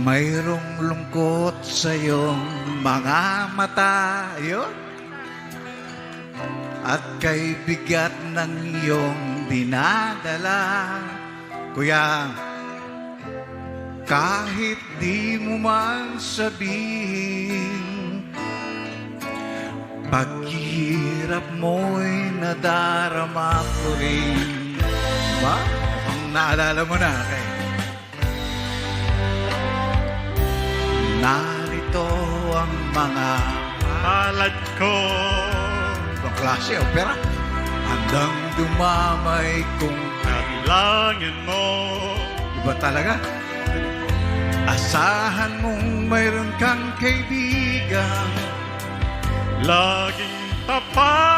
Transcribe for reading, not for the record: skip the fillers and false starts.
mayroong lungkot sa iyong mga mata, yun. At kay bigat ng iyong dinadala, kuya, kahit di mo man sabihin, paghihirap mo'y nadarama ko rin. Diba? Ang naalala mo na kay narito ang mga Palad ko, ibang klase opera, handang dumamay kung kabilangin mo. iba talaga. Asahan mong mayroon kang kaibigan, Laging tapat